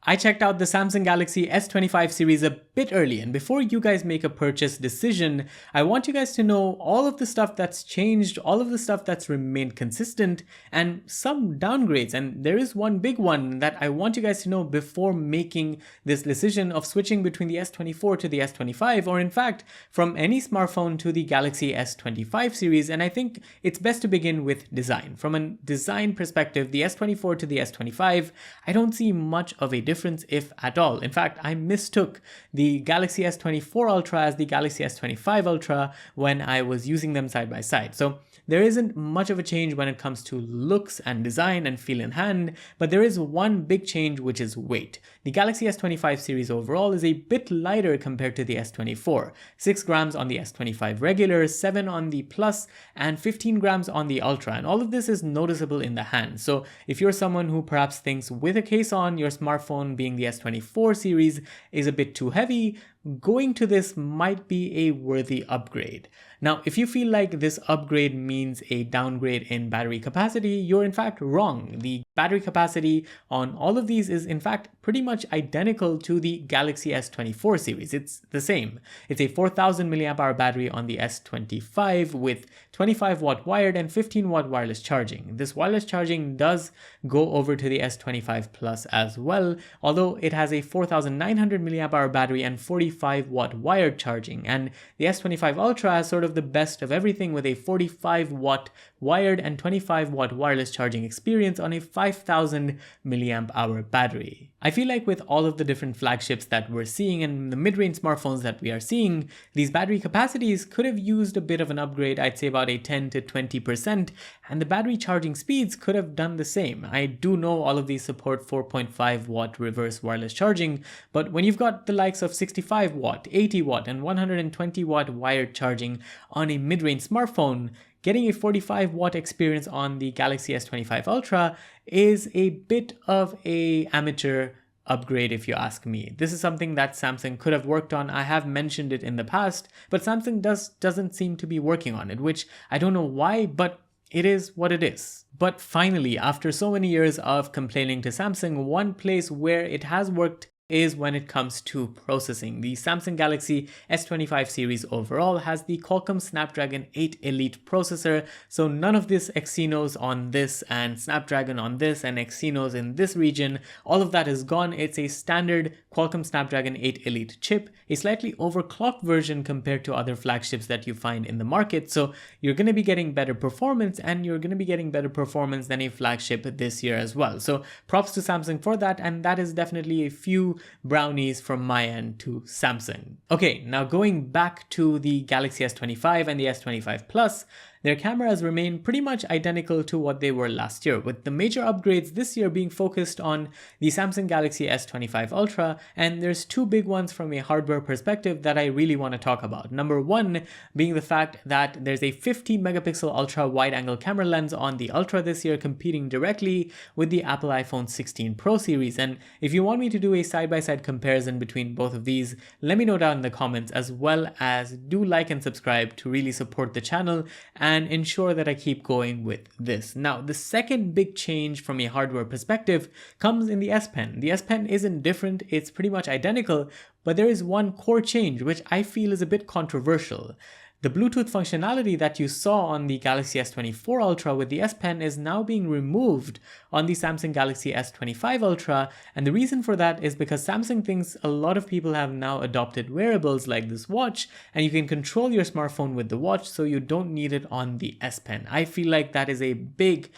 I checked out the Samsung Galaxy S25 series a bit early, and before you guys make a purchase decision, I want you guys to know all of the stuff that's changed, all of the stuff that's remained consistent, and some downgrades. And there is one big one that I want you guys to know before making this decision of switching between the S24 to the S25, or in fact, from any smartphone to the Galaxy S25 series. And I think it's best to begin with design. From a design perspective, the S24 to the S25, I don't see much of a difference, if at all. In fact, I mistook the Galaxy S24 Ultra as the Galaxy S25 Ultra when I was using them side by side. So there isn't much of a change when it comes to looks and design and feel in hand, but there is one big change, which is weight. The Galaxy S25 series overall is a bit lighter compared to the S24. 6 grams on the S25 regular, 7 on the Plus, and 15 grams on the Ultra. And all of this is noticeable in the hand. So if you're someone who perhaps thinks with a case on, your smartphone being the S24 series is a bit too heavy, going to this might be a worthy upgrade. Now, if you feel like this upgrade means a downgrade in battery capacity, you're in fact wrong. The battery capacity on all of these is in fact pretty much identical to the Galaxy S24 series. It's the same. It's a 4000 mAh battery on the S25 with 25 watt wired and 15 watt wireless charging. This wireless charging does go over to the S25 Plus as well, although it has a 4900 mAh battery and 45 watt wired charging. And the S25 Ultra has sort of the best of everything with a 45 watt wired and 25 watt wireless charging experience on a 5000 mAh battery. I feel like with all of the different flagships that we're seeing and the mid-range smartphones that we are seeing, these battery capacities could have used a bit of an upgrade, I'd say about a 10 to 20%, and the battery charging speeds could have done the same. I do know all of these support 4.5 watt reverse wireless charging, but when you've got the likes of 65 watt, 80 watt, and 120 watt wired charging on a mid-range smartphone, getting a 45 watt experience on the Galaxy S25 Ultra is a bit of an amateur upgrade if you ask me. This is something that Samsung could have worked on. I have mentioned it in the past, but Samsung doesn't seem to be working on it, which I don't know why, but it is what it is. But finally, after so many years of complaining to Samsung, one place where it has worked is when it comes to processing. The Samsung Galaxy S25 series overall has the Qualcomm Snapdragon 8 Elite processor, so none of this Exynos on this and Snapdragon on this and Exynos in this region, all of that is gone. It's a standard Qualcomm Snapdragon 8 Elite chip, a slightly overclocked version compared to other flagships that you find in the market, so you're going to be getting better performance, and you're going to be getting better performance than a flagship this year as well. So props to Samsung for that, and that is definitely a few brownies from my end to Samsung. Okay, now going back to the Galaxy S25 and the S25 Plus, their cameras remain pretty much identical to what they were last year, with the major upgrades this year being focused on the Samsung Galaxy S25 Ultra, and there's two big ones from a hardware perspective that I really want to talk about. Number one being the fact that there's a 50 megapixel ultra wide angle camera lens on the Ultra this year, competing directly with the Apple iPhone 16 Pro series. And if you want me to do a side-by-side comparison between both of these, let me know down in the comments, as well as do like and subscribe to really support the channel and ensure that I keep going with this. Now, the second big change from a hardware perspective comes in the S Pen. The S Pen isn't different, it's pretty much identical, but there is one core change which I feel is a bit controversial. The Bluetooth functionality that you saw on the Galaxy S24 Ultra with the S Pen is now being removed on the Samsung Galaxy S25 Ultra, and the reason for that is because Samsung thinks a lot of people have now adopted wearables like this watch, and you can control your smartphone with the watch, so you don't need it on the S Pen. I feel like that is a big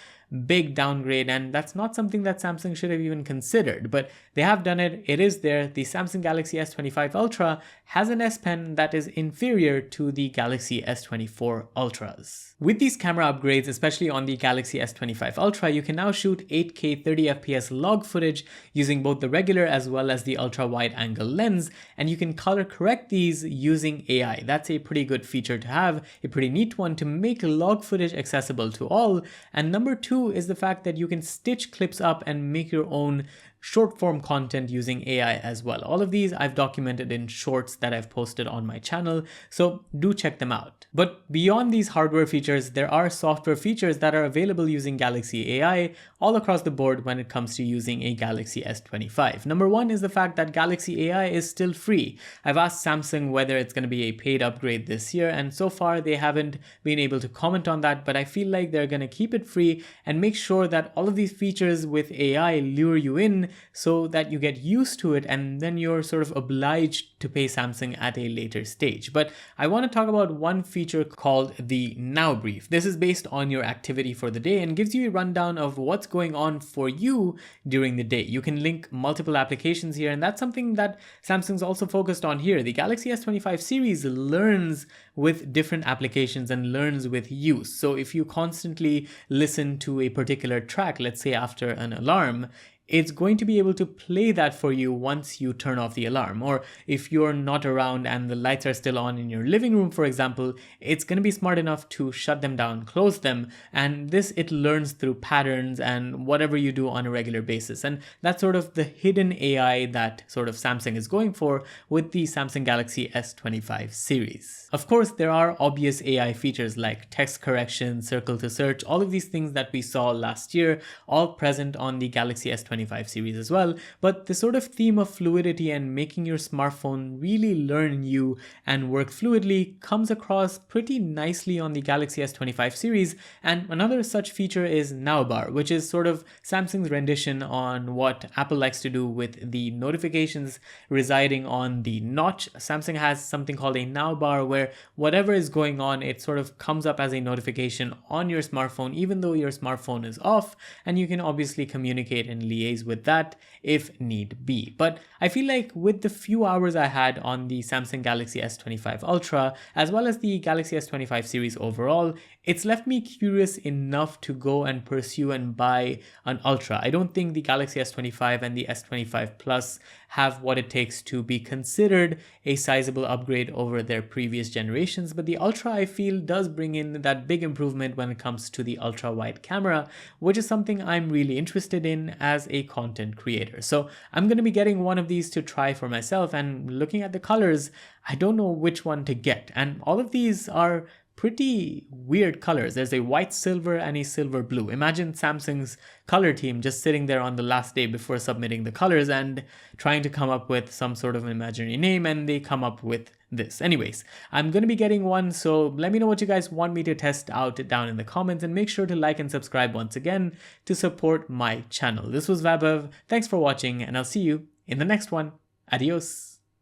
downgrade, and that's not something that Samsung should have even considered, but they have done it. It is there. The Samsung Galaxy S25 Ultra has an S Pen that is inferior to the Galaxy S24 Ultras. With these camera upgrades, especially on the Galaxy S25 Ultra, you can now shoot 8K 30fps log footage using both the regular as well as the ultra wide angle lens, and you can color correct these using AI. That's a pretty good feature to have, a pretty neat one to make log footage accessible to all. And number two is the fact that you can stitch clips up and make your own short form content using AI as well. All of these I've documented in shorts that I've posted on my channel, so do check them out. But beyond these hardware features, there are software features that are available using Galaxy AI all across the board when it comes to using a Galaxy S25. Number one is the fact that Galaxy AI is still free. I've asked Samsung whether it's going to be a paid upgrade this year, and so far they haven't been able to comment on that, but I feel like they're going to keep it free and make sure that all of these features with AI lure you in so that you get used to it and then you're sort of obliged to pay Samsung at a later stage. But I want to talk about one feature called the Now Brief. This is based on your activity for the day and gives you a rundown of what's going on for you during the day. You can link multiple applications here, and that's something that Samsung's also focused on here. The Galaxy S25 series learns with different applications and learns with use. So if you constantly listen to a particular track, let's say after an alarm, it's going to be able to play that for you once you turn off the alarm. Or if you're not around and the lights are still on in your living room, for example, it's going to be smart enough to shut them down, close them, and this it learns through patterns and whatever you do on a regular basis. And that's sort of the hidden AI that sort of Samsung is going for with the Samsung Galaxy S25 series. Of course, there are obvious AI features like text correction, circle to search, all of these things that we saw last year, all present on the Galaxy S25 series as well, but the sort of theme of fluidity and making your smartphone really learn you and work fluidly comes across pretty nicely on the Galaxy S25 series. And another such feature is Now Bar, which is sort of Samsung's rendition on what Apple likes to do with the notifications residing on the notch. Samsung has something called a Now Bar where whatever is going on, it sort of comes up as a notification on your smartphone even though your smartphone is off, and you can obviously communicate and liaise with that if need be. But I feel like with the few hours I had on the Samsung Galaxy S25 Ultra as well as the Galaxy S25 series overall, it's left me curious enough to go and pursue and buy an Ultra. I don't think the Galaxy S25 and the S25 Plus have what it takes to be considered a sizable upgrade over their previous generations, but the Ultra I feel does bring in that big improvement when it comes to the ultra wide camera, which is something I'm really interested in as a content creator. So I'm going to be getting one of these to try for myself, and looking at the colors, I don't know which one to get. And all of these are pretty weird colors. There's a white silver and a silver blue. Imagine Samsung's color team just sitting there on the last day before submitting the colors and trying to come up with some sort of an imaginary name, and they come up with this. Anyways, I'm going to be getting one, so let me know what you guys want me to test out down in the comments, and make sure to like and subscribe once again to support my channel. This was Vaibhav. Thanks for watching, and I'll see you in the next one. Adios.